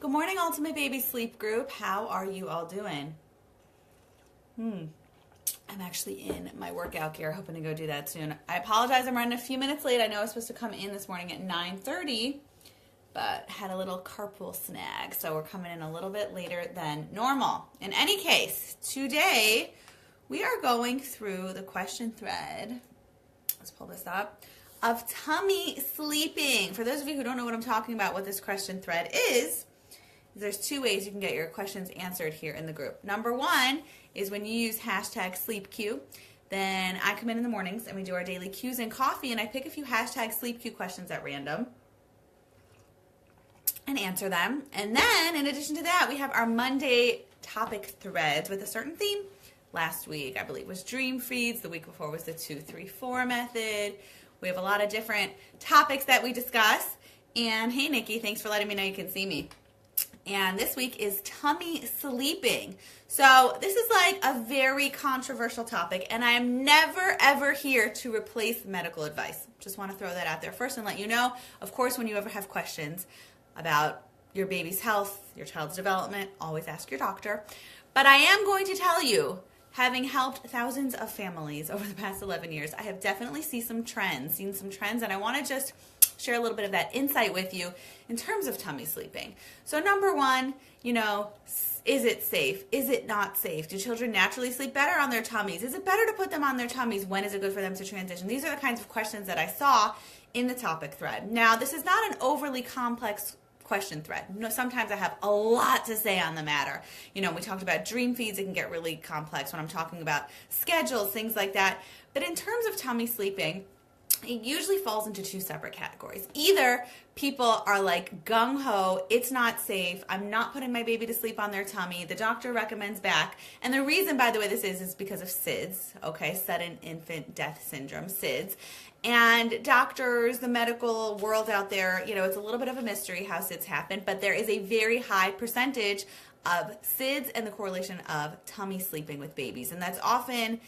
Good morning, Ultimate Baby Sleep Group. How are you all doing? I'm actually in my workout gear, hoping to go do that soon. I apologize, I'm running a few minutes late. I know I was supposed to come in this morning at 9:30, but had a little carpool snag, so we're coming in a little bit later than normal. In any case, today we are going through the question thread. Let's pull this up. Of tummy sleeping. For those of you who don't know what I'm talking about, what this question thread is, there's two ways you can get your questions answered here in the group. Number one is when you use hashtag SleepQ. Then I come in the mornings and we do our daily Q's and coffee, and I pick a few hashtag SleepQ questions at random and answer them. And then in addition to that, we have our Monday topic threads with a certain theme. Last week, I believe, was dream feeds. The week before was the 2-3-4 method. We have a lot of different topics that we discuss. And hey, Nikki, thanks for letting me know you can see me. And this week is tummy sleeping. So this is like a very controversial topic, and I am never, ever here to replace medical advice. Just want to throw that out there first and let you know. Of course, when you ever have questions about your baby's health, your child's development, always ask your doctor. But I am going to tell you, having helped thousands of families over the past 11 years, I have definitely seen some trends, and I want to just share a little bit of that insight with you in terms of tummy sleeping. So number one, is it safe? Is it not safe? Do children naturally sleep better on their tummies? Is it better to put them on their tummies? When is it good for them to transition? These are the kinds of questions that I saw in the topic thread. Now, this is not an overly complex question thread. Sometimes I have a lot to say on the matter. We talked about dream feeds. It can get really complex when I'm talking about schedules, things like that. But in terms of tummy sleeping, it usually falls into two separate categories. Either people are like gung-ho, it's not safe, I'm not putting my baby to sleep on their tummy, the doctor recommends back. And the reason, by the way, this is because of SIDS, okay, sudden infant death syndrome, SIDS. And doctors, the medical world out there, it's a little bit of a mystery how SIDS happen, but there is a very high percentage of SIDS and the correlation of tummy sleeping with babies. And that's often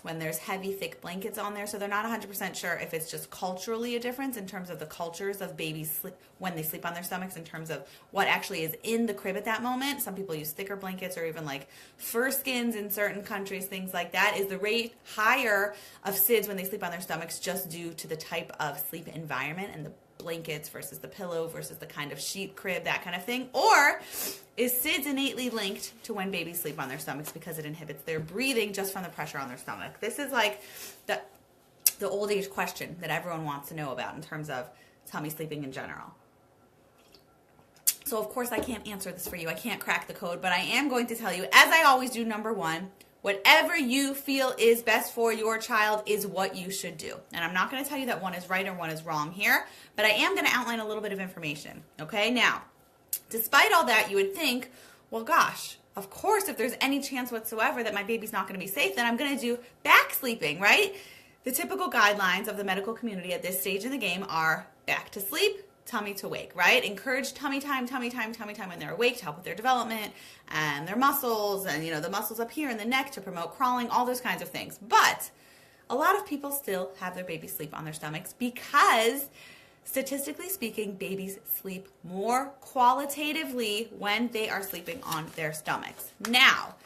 when there's heavy, thick blankets on there. So they're not 100% sure if it's just culturally a difference in terms of the cultures of babies when they sleep on their stomachs, in terms of what actually is in the crib at that moment. Some people use thicker blankets or even like fur skins in certain countries, things like that. Is the rate higher of SIDS when they sleep on their stomachs just due to the type of sleep environment and the blankets versus the pillow versus the kind of sheet crib, that kind of thing? Or is SIDS innately linked to when babies sleep on their stomachs because it inhibits their breathing just from the pressure on their stomach? This is like the old age question that everyone wants to know about in terms of tummy sleeping in general. So of course I can't answer this for you. I can't crack the code, but I am going to tell you, as I always do, number one, whatever you feel is best for your child is what you should do. And I'm not going to tell you that one is right or one is wrong here, but I am going to outline a little bit of information. Okay, now, despite all that, you would think, well, gosh, of course, if there's any chance whatsoever that my baby's not going to be safe, then I'm going to do back sleeping, right? The typical guidelines of the medical community at this stage in the game are back to sleep, tummy to wake, right? Encourage tummy time when they're awake to help with their development and their muscles and, the muscles up here in the neck to promote crawling, all those kinds of things. But a lot of people still have their babies sleep on their stomachs because, statistically speaking, babies sleep more qualitatively when they are sleeping on their stomachs. Now,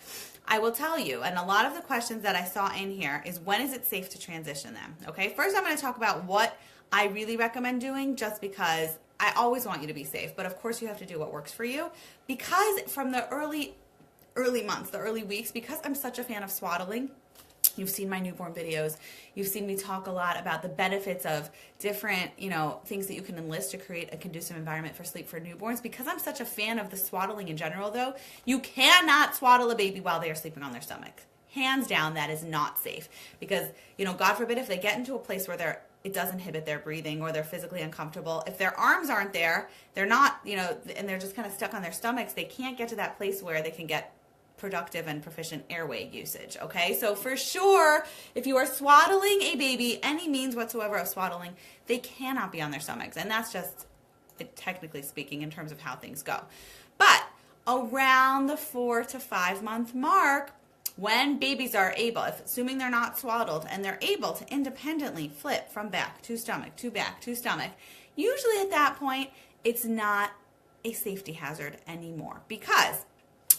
I will tell you, and a lot of the questions that I saw in here is, when is it safe to transition them? Okay, first I'm going to talk about what I really recommend doing, just because I always want you to be safe. But of course you have to do what works for you, because from the early months, the early weeks, because I'm such a fan of swaddling. You've seen my newborn videos. You've seen me talk a lot about the benefits of different, things that you can enlist to create a conducive environment for sleep for newborns. Because I'm such a fan of the swaddling in general, though, you cannot swaddle a baby while they are sleeping on their stomach. Hands down, that is not safe. Because, God forbid, if they get into a place where it does inhibit their breathing or they're physically uncomfortable, if their arms aren't there, they're not, and they're just kind of stuck on their stomachs, they can't get to that place where they can get productive and proficient airway usage, okay? So for sure, if you are swaddling a baby, any means whatsoever of swaddling, they cannot be on their stomachs. And that's just, technically speaking, in terms of how things go. But around the 4 to 5 month mark, when babies are able, assuming they're not swaddled, and they're able to independently flip from back to stomach to back to stomach, usually at that point, it's not a safety hazard anymore, because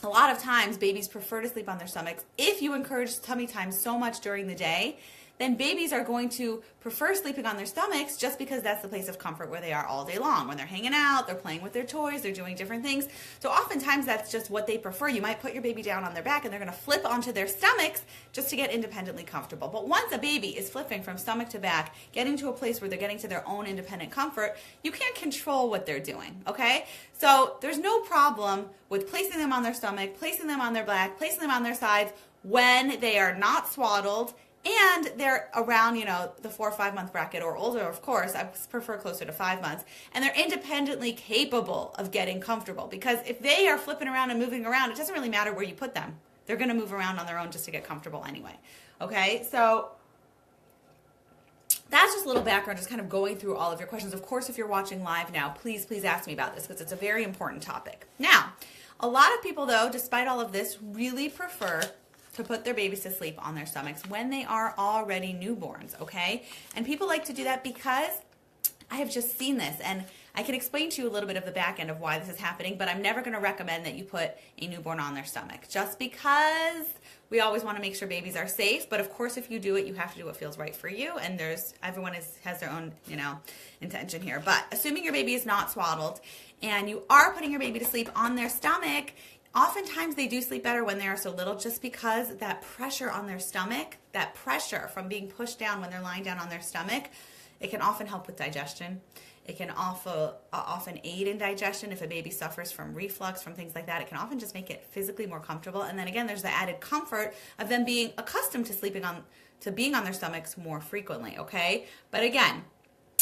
a lot of times babies prefer to sleep on their stomachs. If you encourage tummy time so much during the day, then babies are going to prefer sleeping on their stomachs just because that's the place of comfort where they are all day long. When they're hanging out, they're playing with their toys, they're doing different things. So oftentimes that's just what they prefer. You might put your baby down on their back and they're going to flip onto their stomachs just to get independently comfortable. But once a baby is flipping from stomach to back, getting to a place where they're getting to their own independent comfort, you can't control what they're doing, okay? So there's no problem with placing them on their stomach, placing them on their back, placing them on their sides when they are not swaddled and they're around, the 4 or 5 month bracket or older, of course. I prefer closer to 5 months. And they're independently capable of getting comfortable, because if they are flipping around and moving around, it doesn't really matter where you put them. They're going to move around on their own just to get comfortable anyway. Okay, so that's just a little background, just kind of going through all of your questions. Of course, if you're watching live now, please ask me about this, because it's a very important topic. Now, a lot of people, though, despite all of this, really prefer to put their babies to sleep on their stomachs when they are already newborns, okay? And people like to do that because I have just seen this, and I can explain to you a little bit of the back end of why this is happening, but I'm never going to recommend that you put a newborn on their stomach, just because we always want to make sure babies are safe. But of course, if you do it, you have to do what feels right for you, and everyone has their own, intention here. But assuming your baby is not swaddled and you are putting your baby to sleep on their stomach, oftentimes they do sleep better when they are so little, just because that pressure on their stomach, that pressure from being pushed down when they're lying down on their stomach, it can often help with digestion. It can often aid in digestion if a baby suffers from reflux, from things like that. It can often just make it physically more comfortable. And then again, there's the added comfort of them being accustomed to being on their stomachs more frequently, okay? But again,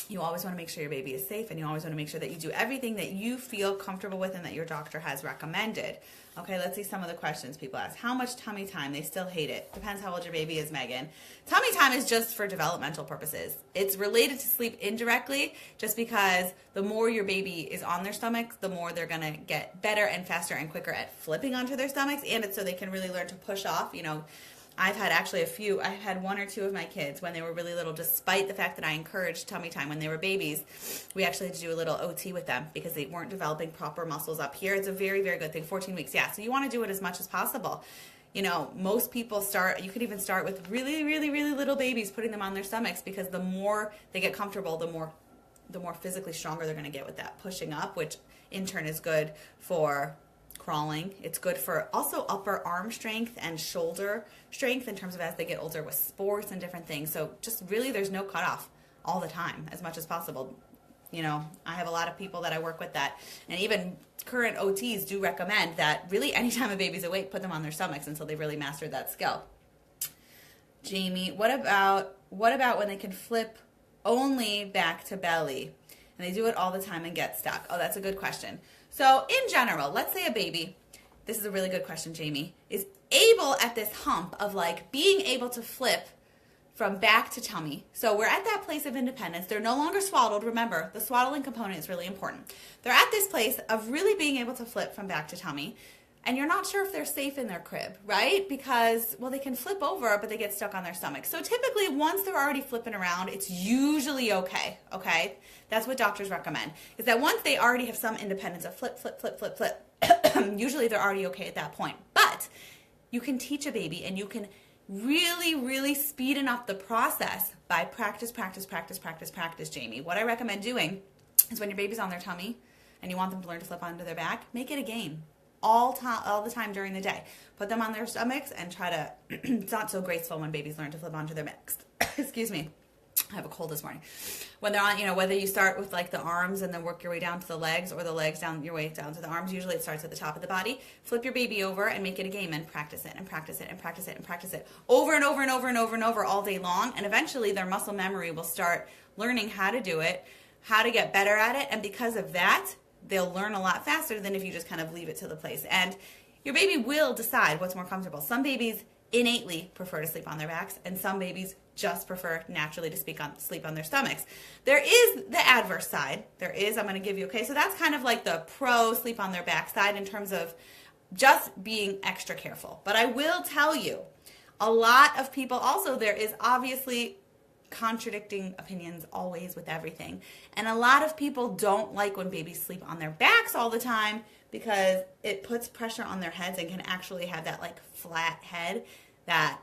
you always want to make sure your baby is safe, and you always want to make sure that you do everything that you feel comfortable with and that your doctor has recommended. Okay, let's see some of the questions people ask. How much tummy time? They still hate it. Depends how old your baby is, Megan. Tummy time is just for developmental purposes. It's related to sleep indirectly, just because the more your baby is on their stomachs, the more they're going to get better and faster and quicker at flipping onto their stomachs, and it's so they can really learn to push off, I've had 1 or 2 of my kids when they were really little, despite the fact that I encouraged tummy time when they were babies. We actually had to do a little OT with them because they weren't developing proper muscles up here. It's a very, very good thing. 14 weeks, yeah. So you want to do it as much as possible. Most people you could even start with really, really, really little babies, putting them on their stomachs, because the more they get comfortable, the more physically stronger they're going to get with that pushing up, which in turn is good for crawling. It's good for also upper arm strength and shoulder strength in terms of as they get older with sports and different things. So just really, there's no cutoff all the time, as much as possible. I have a lot of people that I work with and even current OTs do recommend that really anytime a baby's awake, put them on their stomachs until they've really mastered that skill. Jamie, what about when they can flip only back to belly and they do it all the time and get stuck? Oh, that's a good question. So in general, let's say a baby, this is a really good question, Jamie, is able at this hump of being able to flip from back to tummy. So we're at that place of independence. They're no longer swaddled. Remember, the swaddling component is really important. They're at this place of really being able to flip from back to tummy, and you're not sure if they're safe in their crib, right? Because, they can flip over, but they get stuck on their stomach. So typically, once they're already flipping around, it's usually okay? That's what doctors recommend, is that once they already have some independence of flip, usually they're already okay at that point. But you can teach a baby, and you can really, really speeding up the process by practice, Jamie. What I recommend doing is when your baby's on their tummy and you want them to learn to flip onto their back, make it a game. All the time during the day. Put them on their stomachs and try to, it's not so graceful when babies learn to flip onto their backs. Excuse me. I have a cold this morning. When they're on, whether you start with the arms and then work your way down to the legs, or the legs down your way down to the arms, usually it starts at the top of the body. Flip your baby over and make it a game, and practice it and practice it and practice it and practice it over and over and over and over and over all day long. And eventually their muscle memory will start learning how to do it, how to get better at it. And because of that, they'll learn a lot faster than if you just kind of leave it to the place. And your baby will decide what's more comfortable. Some babies innately prefer to sleep on their backs, and some babies just prefer naturally to sleep on their stomachs. There is the adverse side. I'm going to give you, so that's kind of the pro sleep on their back side in terms of just being extra careful. But I will tell you, a lot of people also, there is obviously contradicting opinions always with everything. And a lot of people don't like when babies sleep on their backs all the time because it puts pressure on their heads and can actually have that like flat head that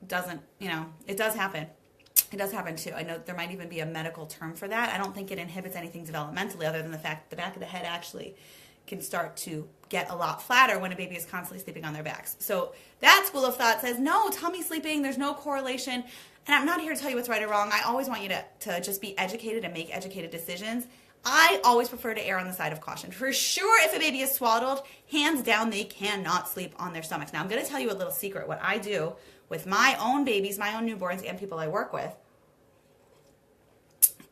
doesn't, it does happen. It does happen too. I know there might even be a medical term for that. I don't think it inhibits anything developmentally other than the fact that the back of the head actually can start to get a lot flatter when a baby is constantly sleeping on their backs. So that school of thought says, no, tummy sleeping, there's no correlation. And I'm not here to tell you what's right or wrong. I always want you to just be educated and make educated decisions. I always prefer to err on the side of caution. For sure, if a baby is swaddled, hands down, they cannot sleep on their stomachs. Now, I'm going to tell you a little secret. What I do with my own babies, my own newborns, and people I work with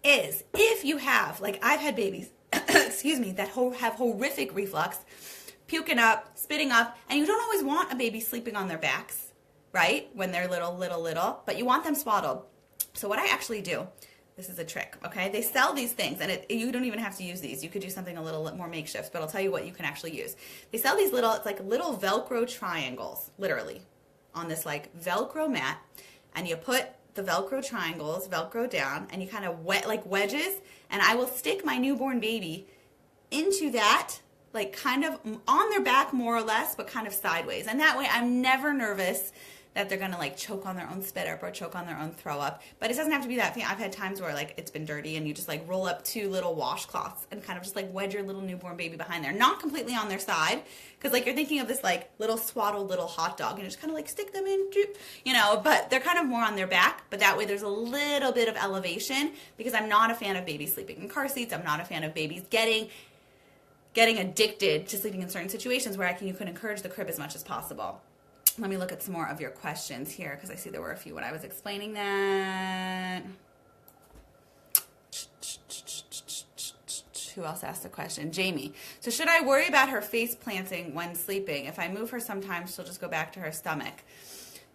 is if you have, like I've had babies, excuse me, that have horrific reflux, puking up, spitting up, and you don't always want a baby sleeping on their backs, right? When they're little, but you want them swaddled. So what I actually do, this is a trick, okay? They sell these things, and you don't even have to use these. You could do something a little more makeshift, but I'll tell you what you can actually use. They sell these it's like little Velcro triangles, literally, on this like Velcro mat, and you put the Velcro triangles, Velcro down, and you kind of like wedges, and I will stick my newborn baby into that, like kind of on their back more or less, but kind of sideways. And that way I'm never nervous that they're gonna like choke on their own spit up or choke on their own throw up. But it doesn't have to be that thing. I've had times where like it's been dirty and you just like roll up 2 little washcloths and kind of just like wedge your little newborn baby behind there. Not completely on their side, because like you're thinking of this like little swaddled little hot dog and you just kind of like stick them in, but they're kind of more on their back. But that way there's a little bit of elevation, because I'm not a fan of babies sleeping in car seats. I'm not a fan of babies getting addicted to sleeping in certain situations where you can encourage the crib as much as possible. Let me look at some more of your questions here, because I see there were a few when I was explaining that. Who else asked the question? Jamie. So should I worry about her face planting when sleeping? If I move her sometimes, she'll just go back to her stomach.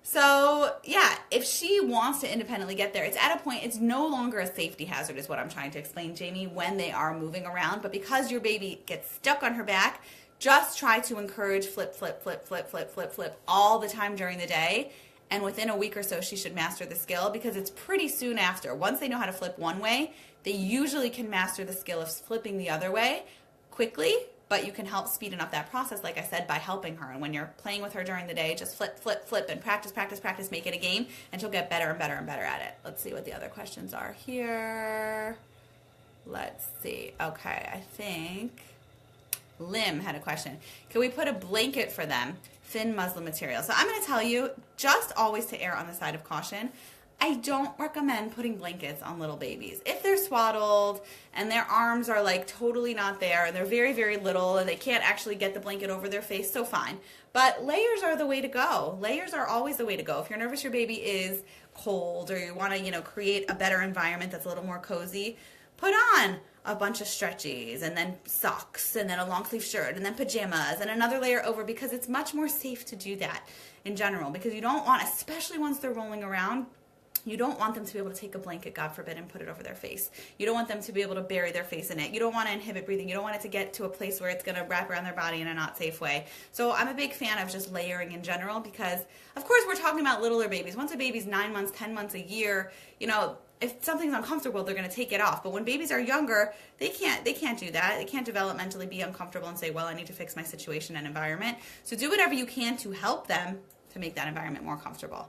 So yeah, if she wants to independently get there, it's at a point, it's no longer a safety hazard is what I'm trying to explain, Jamie, when they are moving around. But because your baby gets stuck on her back, just try to encourage flip, flip, flip, flip, flip, flip, flip all the time during the day. And within a week or so, she should master the skill, because it's pretty soon after. Once they know how to flip one way, they usually can master the skill of flipping the other way quickly, but you can help speeding up that process, like I said, by helping her. And when you're playing with her during the day, just flip, flip, flip, and practice, practice, practice, make it a game, and she'll get better and better and better at it. Let's see what the other questions are here. Let's see. Okay, I think Lim had a question. Can we put a blanket for them? Thin muslin material. So I'm going to tell you, just always to err on the side of caution, I don't recommend putting blankets on little babies. If they're swaddled and their arms are like totally not there, and they're very, very little, and they can't actually get the blanket over their face, so fine. But layers are the way to go. Layers are always the way to go. If you're nervous your baby is cold, or you want to, create a better environment that's a little more cozy, put on a bunch of stretchies, and then socks, and then a long sleeve shirt, and then pajamas, and another layer over, because it's much more safe to do that in general, because you don't want, especially once they're rolling around, you don't want them to be able to take a blanket, God forbid, and put it over their face. You don't want them to be able to bury their face in it. You don't want to inhibit breathing. You don't want it to get to a place where it's going to wrap around their body in a not safe way. So I'm a big fan of just layering in general, because, of course, we're talking about littler babies. Once a baby's 9 months, 10 months, a year, if something's uncomfortable, they're going to take it off. But when babies are younger, they can't do that. They can't developmentally be uncomfortable and say, well, I need to fix my situation and environment. So do whatever you can to help them to make that environment more comfortable.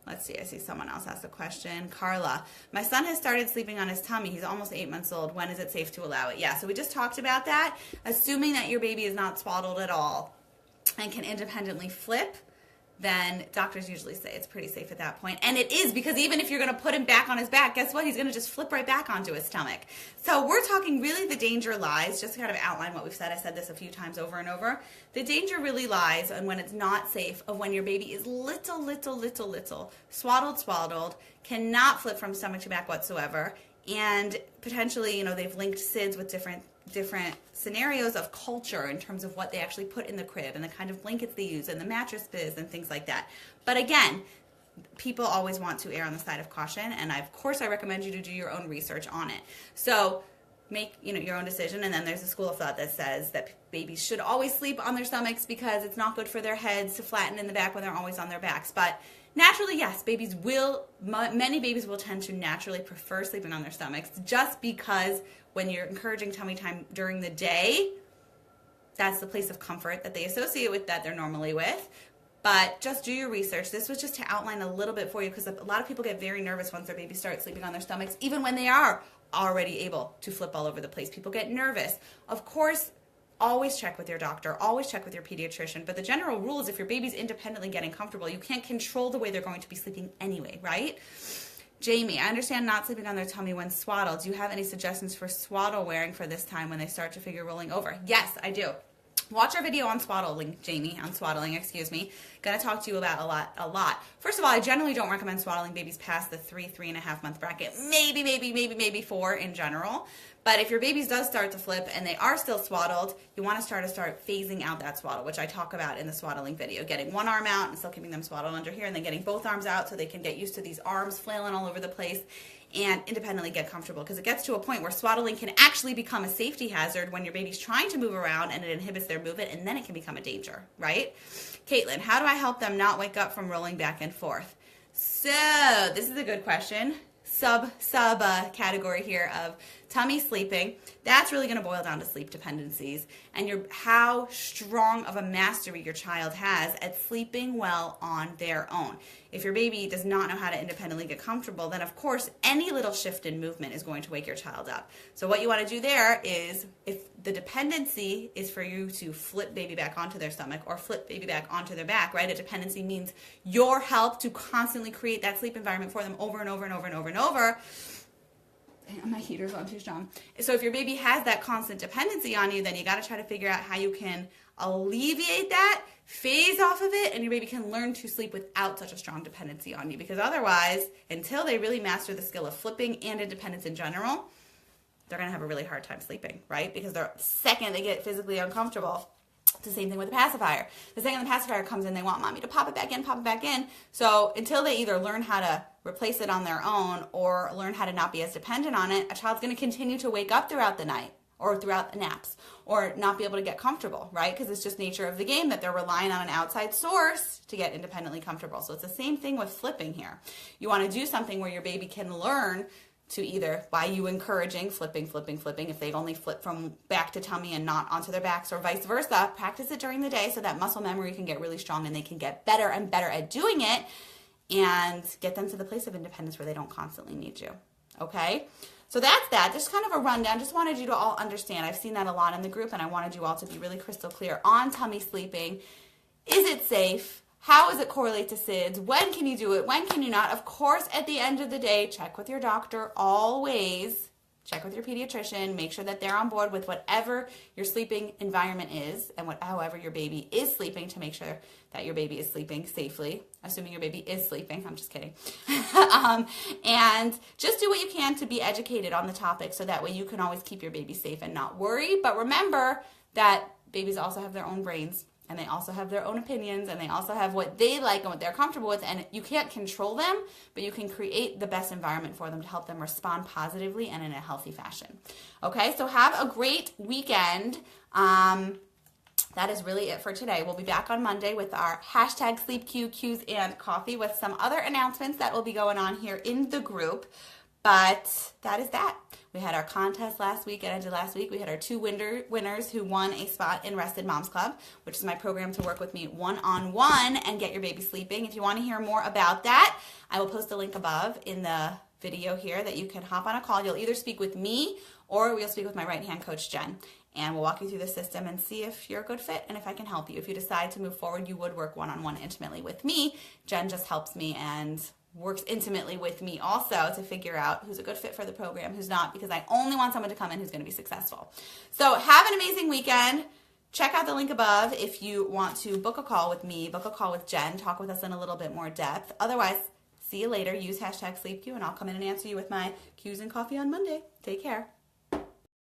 Let's see. I see someone else asked a question. Carla, my son has started sleeping on his tummy. He's almost 8 months old. When is it safe to allow it? Yeah, so we just talked about that. Assuming that your baby is not swaddled at all and can independently flip, then doctors usually say it's pretty safe at that point. And it is, because even if you're going to put him back on his back, guess what? He's going to just flip right back onto his stomach. So we're talking really the danger lies, just to kind of outline what we've said. I said this a few times over and over. The danger really lies on when it's not safe, of when your baby is little, swaddled, cannot flip from stomach to back whatsoever, and potentially, they've linked SIDS with different scenarios of culture in terms of what they actually put in the crib and the kind of blankets they use and the mattress biz and things like that. But again, people always want to err on the side of caution, and of course I recommend you to do your own research on it. So make your own decision. And then there's a school of thought that says that babies should always sleep on their stomachs because it's not good for their heads to flatten in the back when they're always on their backs. But Naturally, yes, many babies will tend to naturally prefer sleeping on their stomachs just because when you're encouraging tummy time during the day, that's the place of comfort that they associate with that they're normally with. But just do your research. This was just to outline a little bit for you because a lot of people get very nervous once their babies start sleeping on their stomachs, even when they are already able to flip all over the place. People get nervous. Of course, always check with your doctor. Always check with your pediatrician. But the general rule is if your baby's independently getting comfortable, you can't control the way they're going to be sleeping anyway, right? Jamie, I understand not sleeping on their tummy when swaddled. Do you have any suggestions for swaddle wearing for this time when they start to figure rolling over? Yes, I do. Watch our video on swaddling, Jamie, on swaddling, excuse me. Gonna talk to you about a lot. First of all, I generally don't recommend swaddling babies past the 3.5 month bracket. Maybe 4 in general. But if your babies does start to flip and they are still swaddled, you want to start phasing out that swaddle, which I talk about in the swaddling video. Getting one arm out and still keeping them swaddled under here, and then getting both arms out so they can get used to these arms flailing all over the place and independently get comfortable, because it gets to a point where swaddling can actually become a safety hazard when your baby's trying to move around and it inhibits their movement, and then it can become a danger, right? Caitlin, how do I help them not wake up from rolling back and forth? So this is a good question. Sub category here of tummy sleeping. That's really going to boil down to sleep dependencies and how strong of a mastery your child has at sleeping well on their own. If your baby does not know how to independently get comfortable, then of course any little shift in movement is going to wake your child up. So what you want to do there is, if the dependency is for you to flip baby back onto their stomach or flip baby back onto their back, right? A dependency means your help to constantly create that sleep environment for them over and over and over and over and over. My heater's on too strong. So if your baby has that constant dependency on you, then you got to try to figure out how you can alleviate that, phase off of it, and your baby can learn to sleep without such a strong dependency on you. Because otherwise, until they really master the skill of flipping and independence in general, they're going to have a really hard time sleeping, right? Because the second they get physically uncomfortable, it's the same thing with the pacifier. The second the pacifier comes in, they want mommy to pop it back in. So until they either learn how to replace it on their own or learn how to not be as dependent on it, a child's going to continue to wake up throughout the night or throughout the naps or not be able to get comfortable, right? Because it's just nature of the game that they're relying on an outside source to get independently comfortable. So it's the same thing with flipping here. You want to do something where your baby can learn to either, by you encouraging flipping, if they've only flipped from back to tummy and not onto their backs, or vice versa, practice it during the day so that muscle memory can get really strong and they can get better and better at doing it and get them to the place of independence where they don't constantly need you, okay? So that's that, just kind of a rundown. Just wanted you to all understand. I've seen that a lot in the group, and I wanted you all to be really crystal clear on tummy sleeping. Is it safe? How does it correlate to SIDS? When can you do it? When can you not? Of course, at the end of the day, check with your doctor always. Check with your pediatrician. Make sure that they're on board with whatever your sleeping environment is and however your baby is sleeping, to make sure that your baby is sleeping safely, assuming your baby is sleeping. I'm just kidding. And just do what you can to be educated on the topic so that way you can always keep your baby safe and not worry. But remember that babies also have their own brains, and they also have their own opinions, and they also have what they like and what they're comfortable with, and you can't control them, but you can create the best environment for them to help them respond positively and in a healthy fashion. Okay, so have a great weekend. That is really it for today. We'll be back on Monday with our hashtag Sleep Cues and Coffee with some other announcements that will be going on here in the group. But that is that. We had our contest last week. It ended last week. We had our 2 winners who won a spot in Rested Moms Club, which is my program to work with me one-on-one and get your baby sleeping. If you want to hear more about that, I will post a link above in the video here that you can hop on a call. You'll either speak with me or we'll speak with my right-hand coach, Jen. And we'll walk you through the system and see if you're a good fit and if I can help you. If you decide to move forward, you would work one-on-one intimately with me. Jen just helps me and works intimately with me also to figure out who's a good fit for the program, who's not, because I only want someone to come in who's going to be successful. So have an amazing weekend. Check out the link above if you want to book a call with me, book a call with Jen, talk with us in a little bit more depth. Otherwise, see you later. Use hashtag SleepQ, and I'll come in and answer you with my Qs and coffee on Monday. Take care.